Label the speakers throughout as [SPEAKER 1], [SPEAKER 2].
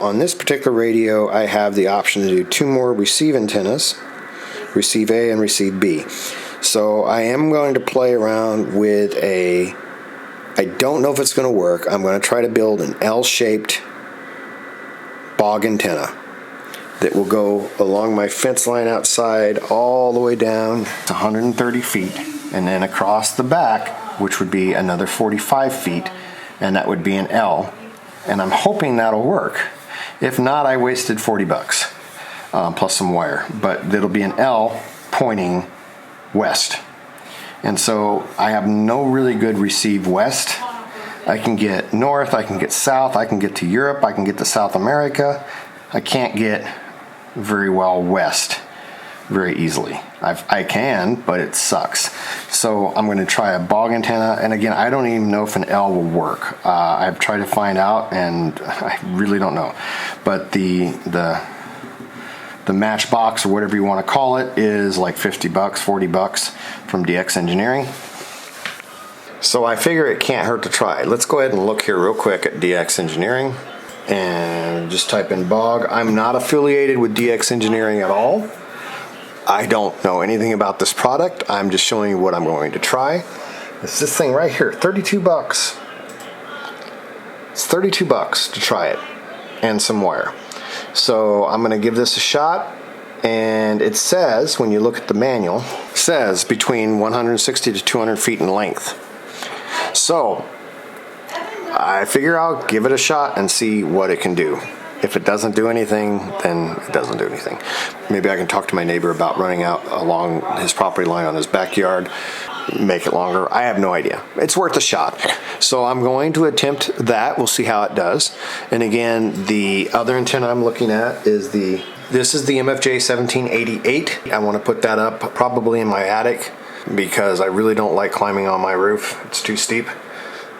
[SPEAKER 1] On this particular radio, I have the option to do 2 more receive antennas, receive A and receive B. So I am going to play around with I don't know if it's going to work. I'm going to try to build an L-shaped bog antenna that will go along my fence line outside all the way down to 130 feet and then across the back, which would be another 45 feet, and that would be an L. And I'm hoping that'll work. If not, I wasted $40 plus some wire, but it'll be an L pointing west. And so I have no really good receive west. I can get north, I can get south, I can get to Europe, I can get to South America. I can't get very well west very easily. I can, but it sucks. So I'm going to try a bog antenna, and again, I don't even know if an L will work. I've tried to find out, and I really don't know. But the matchbox, or whatever you want to call it, is like $50, $40 from DX Engineering. So I figure it can't hurt to try. Let's go ahead and look here real quick at DX Engineering and just type in bog. I'm not affiliated with DX Engineering at all. I don't know anything about this product. I'm just showing you what I'm going to try. It's this thing right here, $32. It's $32 to try it, and some wire. So I'm going to give this a shot, and it says, when you look at the manual, it says between 160 to 200 feet in length. So I figure I'll give it a shot and see what it can do. If it doesn't do anything, then it doesn't do anything. Maybe I can talk to my neighbor about running out along his property line on his backyard, make it longer. I have no idea. It's worth a shot. So I'm going to attempt that. We'll see how it does. And again, the other antenna I'm looking at is this is the MFJ-993b ATU. I want to put that up probably in my attic because I really don't like climbing on my roof. It's too steep.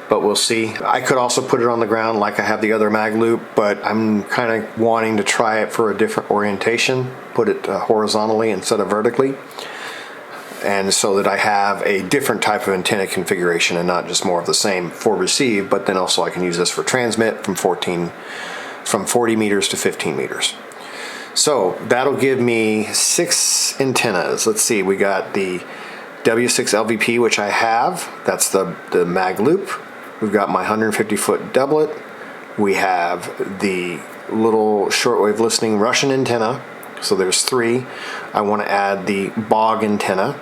[SPEAKER 1] But we'll see. I could also put it on the ground like I have the other mag loop, but I'm kind of wanting to try it for a different orientation, put it horizontally instead of vertically, and so that I have a different type of antenna configuration and not just more of the same for receive, but then also I can use this for transmit from 40 meters to 15 meters. So that'll give me 6 antennas. Let's see, we got the W6LVP, which I have. That's the mag loop. We've got my 150-foot doublet. We have the little shortwave listening Russian antenna. So there's 3. I want to add the bog antenna.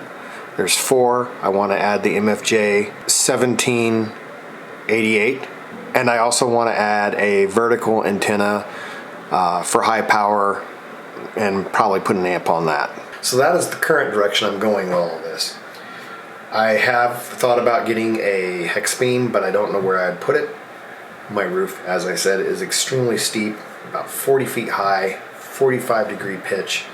[SPEAKER 1] There's 4. I want to add the MFJ-993b. And I also want to add a vertical antenna for high power and probably put an amp on that. So that is the current direction I'm going with all of this. I have thought about getting a hex beam, but I don't know where I'd put it. My roof, as I said, is extremely steep, about 40 feet high, 45-degree pitch.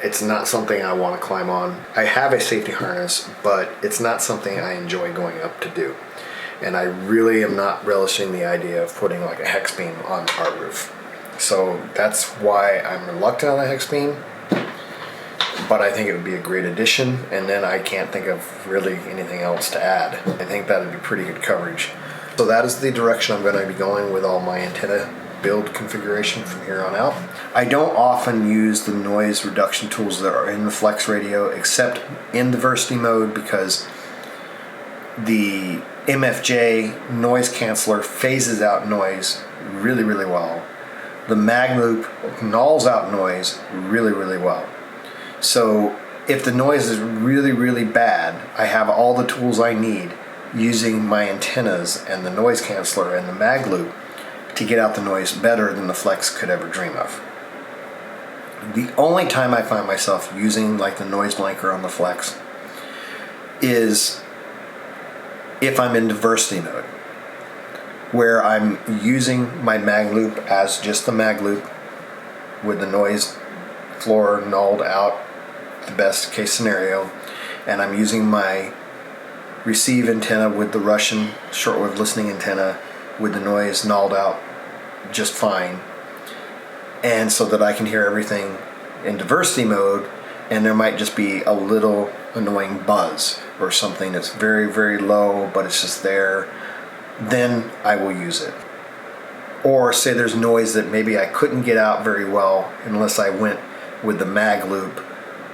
[SPEAKER 1] It's not something I want to climb on. I have a safety harness, but it's not something I enjoy going up to do. And I really am not relishing the idea of putting like a hex beam on our roof. So that's why I'm reluctant on a hex beam. But I think it would be a great addition, and then I can't think of really anything else to add. I think that would be pretty good coverage. So that is the direction I'm going to be going with all my antenna build configuration from here on out. I don't often use the noise reduction tools that are in the FlexRadio, except in diversity mode, because the MFJ noise canceller phases out noise really, really well. The mag loop nulls out noise really, really well. So if the noise is really, really bad, I have all the tools I need using my antennas and the noise canceller and the mag loop to get out the noise better than the Flex could ever dream of. The only time I find myself using like the noise blanker on the Flex is if I'm in diversity mode, where I'm using my mag loop as just the mag loop with the noise floor nulled out, the best case scenario, and I'm using my receive antenna with the Russian shortwave listening antenna with the noise nulled out just fine, and so that I can hear everything in diversity mode, and there might just be a little annoying buzz or something that's very, very low but it's just there, then I will use it. Or say there's noise that maybe I couldn't get out very well unless I went with the mag loop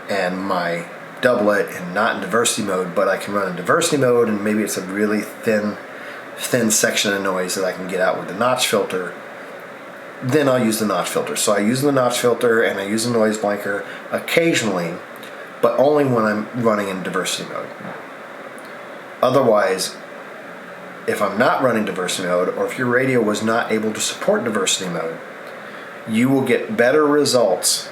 [SPEAKER 1] and my doublet and not in diversity mode, but I can run in diversity mode and maybe it's a really thin section of noise that I can get out with the notch filter, then I'll use the notch filter. So I use the notch filter and I use the noise blanker occasionally, but only when I'm running in diversity mode. Otherwise, if I'm not running diversity mode, or if your radio was not able to support diversity mode, you will get better results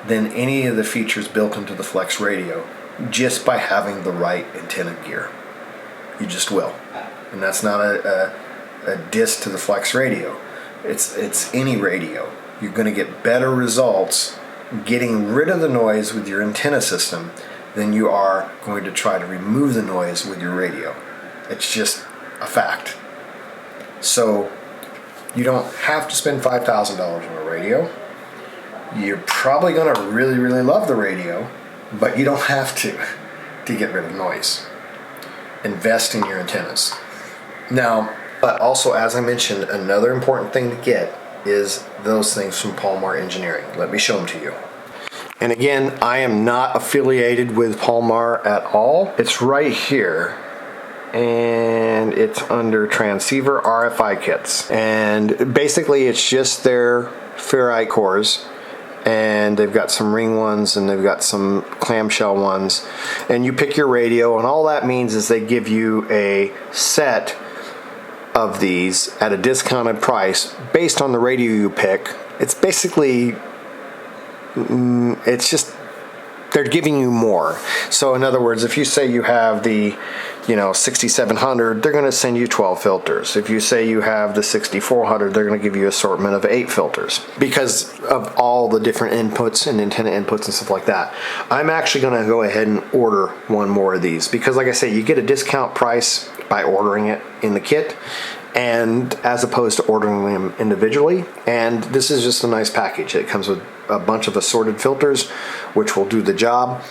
[SPEAKER 1] than any of the features built into the FlexRadio just by having the right antenna gear. You just will. And that's not a diss to the FlexRadio. It's any radio. You're going to get better results getting rid of the noise with your antenna system than you are going to try to remove the noise with your radio. It's just a fact. So you don't have to spend $5,000 on a radio. You're probably going to really, really love the radio, but you don't have to get rid of noise. Invest in your antennas. Now, but also, as I mentioned, another important thing to get is those things from Palmar Engineering. Let me show them to you. And again, I am not affiliated with Palmar at all. It's right here. And it's under transceiver RFI kits. And basically it's just their ferrite cores. And they've got some ring ones and they've got some clamshell ones. And you pick your radio, and all that means is they give you a set of these at a discounted price based on the radio you pick. It's basically, it's just, they're giving you more. So in other words, if you say you have the 6700, they're going to send you 12 filters. If you say you have the 6400, they're going to give you an assortment of 8 filters because of all the different inputs and antenna inputs and stuff like that. I'm actually going to go ahead and order one more of these because, like I say, you get a discount price by ordering it in the kit, and as opposed to ordering them individually. And this is just a nice package. It comes with a bunch of assorted filters, which will do the job.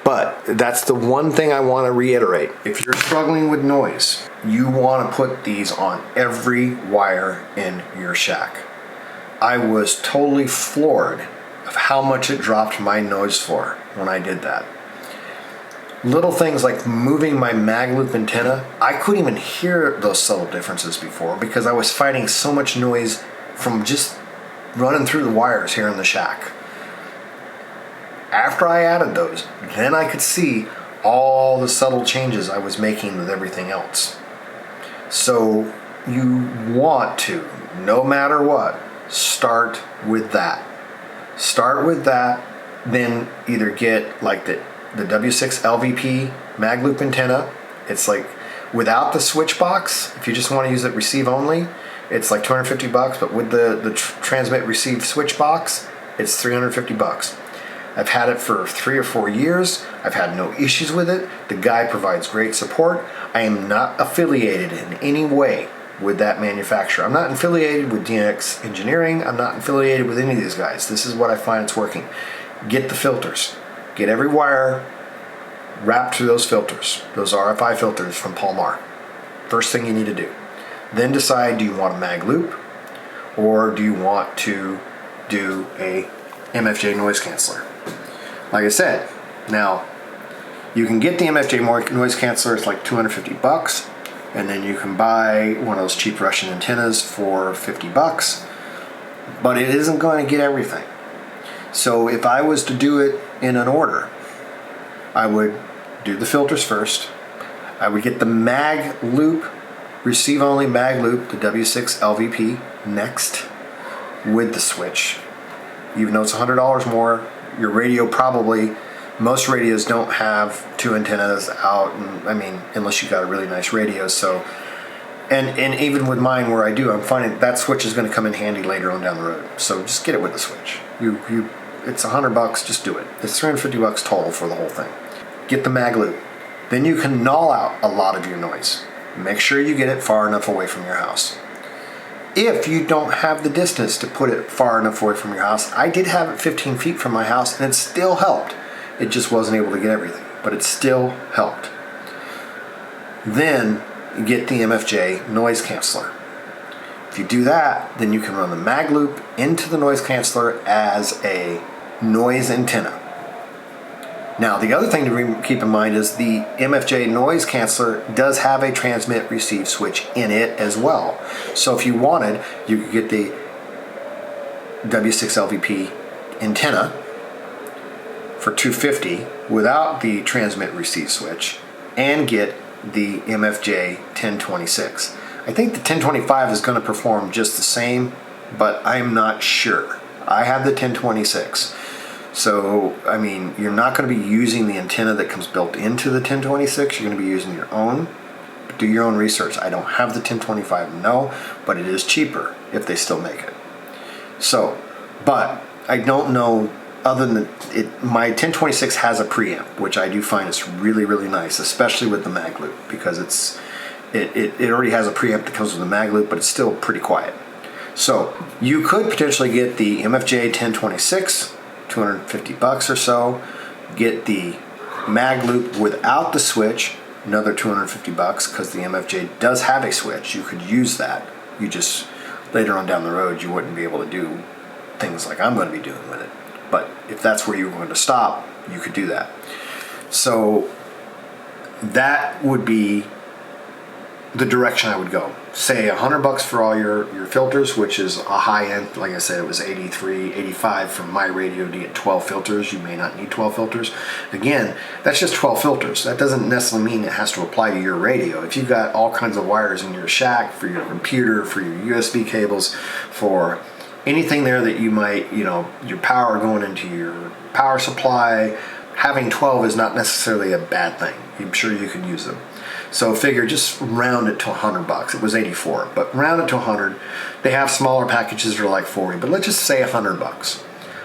[SPEAKER 1] But that's the one thing I want to reiterate. If you're struggling with noise, you want to put these on every wire in your shack. I was totally floored of how much it dropped my noise floor when I did that. Little things like moving my mag loop antenna, I couldn't even hear those subtle differences before because I was fighting so much noise from just running through the wires here in the shack. After I added those, then I could see all the subtle changes I was making with everything else. So you want to, no matter what, start with that. Start with that, then either get like the W6LVP Mag Loop antenna. It's like without the switch box, if you just want to use it receive only, it's like $250, but with the transmit receive switch box, it's $350. I've had it for 3 or 4 years. I've had no issues with it. The guy provides great support. I am not affiliated in any way with that manufacturer. I'm not affiliated with DNX Engineering. I'm not affiliated with any of these guys. This is what I find it's working. Get the filters. Get every wire wrapped through those filters, those RFI filters from Palmar. First thing you need to do. Then decide, do you want a mag loop or do you want to do a MFJ noise canceller? Like I said, now you can get the MFJ noise canceller. It's like $250, and then you can buy one of those cheap Russian antennas for $50, but it isn't going to get everything. So if I was to do it in an order, I would do the filters first. I would get the mag loop, receive only mag loop, the W6LVP next with the switch. Even though it's $100 more, your radio probably, most radios don't have 2 antennas out, and I mean, unless you got a really nice radio. So, and even with mine where I do, I'm finding that switch is going to come in handy later on down the road. So just get it with the switch. It's $100, just do it. It's $350 total for the whole thing. Get the mag loop. Then you can null out a lot of your noise. Make sure you get it far enough away from your house. If you don't have the distance to put it far enough away from your house, I did have it 15 feet from my house and it still helped. It just wasn't able to get everything, but it still helped. Then get the MFJ noise canceller. If If you do that, then you can run the mag loop into the noise canceller as a noise antenna. Now, the other thing to keep in mind is the MFJ noise canceller does have a transmit receive switch in it as well. So if you wanted, you could get the W6LVP antenna for $250 without the transmit receive switch and get the MFJ 1026. I think the 1025 is going to perform just the same, but I'm not sure. I have the 1026. So, I mean, you're not going to be using the antenna that comes built into the 1026. You're going to be using your own. Do your own research. I don't have the 1025, no, but it is cheaper if they still make it. So, but I don't know, other than it, my 1026 has a preamp, which I do find is really, really nice, especially with the mag loop, because it already has a preamp that comes with the mag loop, but it's still pretty quiet. So you could potentially get the MFJ 1026, $250 or so, get the mag loop without the switch, another $250, because the MFJ does have a switch. You could use that. You just, later on down the road, you wouldn't be able to do things like I'm going to be doing with it. But if that's where you were going to stop, you could do that. So that would be the direction I would go. Say $100 for all your filters, which is a high end. Like I said, it was 83, 85 for my radio to get 12 filters. You may not need 12 filters. Again, that's just 12 filters. That doesn't necessarily mean it has to apply to your radio. If you've got all kinds of wires in your shack, for your computer, for your USB cables, for anything there that you might, your power going into your power supply, having 12 is not necessarily a bad thing. I'm sure you can use them. So figure just round it to $100. It was 84, but round it to 100. They have smaller packages that are like 40, but let's just say $100.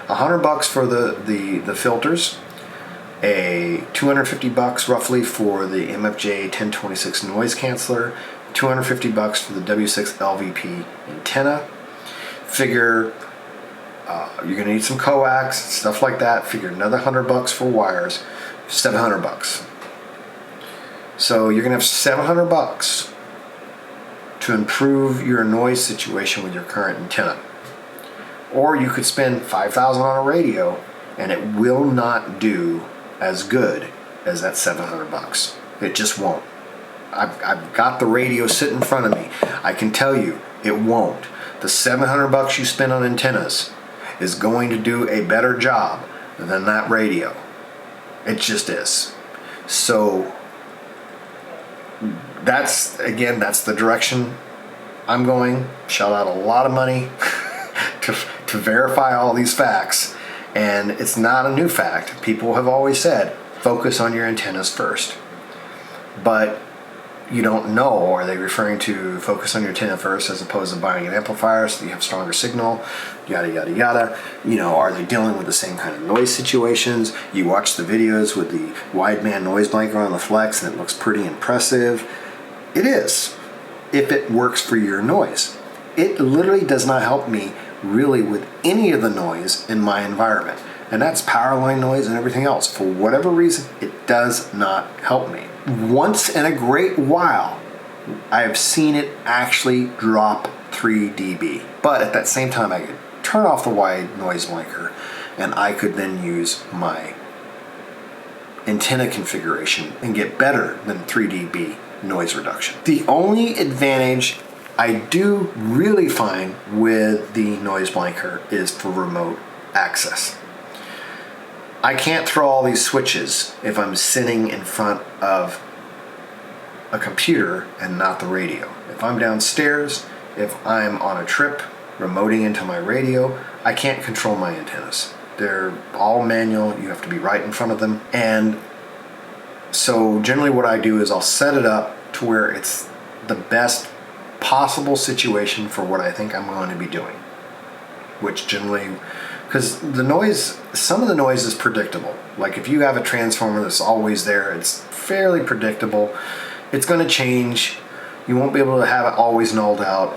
[SPEAKER 1] $100 for the filters, a $250 roughly for the MFJ 1026 noise canceller, $250 for the W6LVP antenna. Figure you're gonna need some coax, stuff like that. Figure another $100 for wires, $700. So you're gonna have $700 to improve your noise situation with your current antenna. Or you could spend $5,000 on a radio and it will not do as good as that $700. It just won't. I've got the radio sitting in front of me. I can tell you it won't. The $700 you spend on antennas is going to do a better job than that radio. It just is. So that's the direction I'm going. Shell out a lot of money to verify all these facts. And it's not a new fact. People have always said, focus on your antennas first. But you don't know, are they referring to focus on your antenna first as opposed to buying an amplifier so you have stronger signal, yada, yada, yada. Are they dealing with the same kind of noise situations? You watch the videos with the wideband noise blanker on the Flex and it looks pretty impressive. It is, if it works for your noise. It literally does not help me really with any of the noise in my environment. And that's power line noise and everything else. For whatever reason, it does not help me. Once in a great while, I have seen it actually drop 3 dB. But at that same time, I could turn off the wide noise blanker and I could then use my antenna configuration and get better than 3 dB noise reduction. The only advantage I do really find with the noise blanker is for remote access. I can't throw all these switches if I'm sitting in front of a computer and not the radio. If I'm downstairs, if I'm on a trip, remoting into my radio, I can't control my antennas. They're all manual, you have to be right in front of them. And so generally what I do is I'll set it up to where it's the best possible situation for what I think I'm going to be doing. Which generally, because the noise, some of the noise is predictable. Like if you have a transformer that's always there, it's fairly predictable. It's going to change. You won't be able to have it always nulled out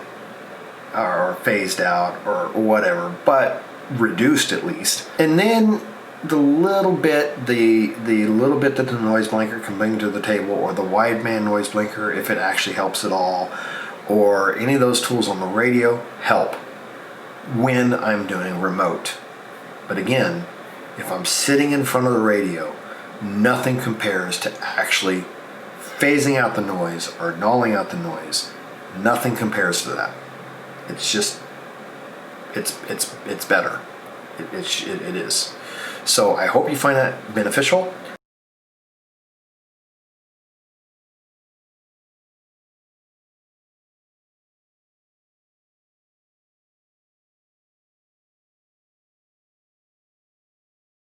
[SPEAKER 1] or phased out or whatever, but reduced at least. And then the little bit that the noise blanker can bring to the table, or the wideband noise blanker, if it actually helps at all, or any of those tools on the radio help when I'm doing remote. But again, if I'm sitting in front of the radio, nothing compares to actually phasing out the noise or nulling out the noise. Nothing compares to that. It's just, it's better. It is. So I hope you find that beneficial.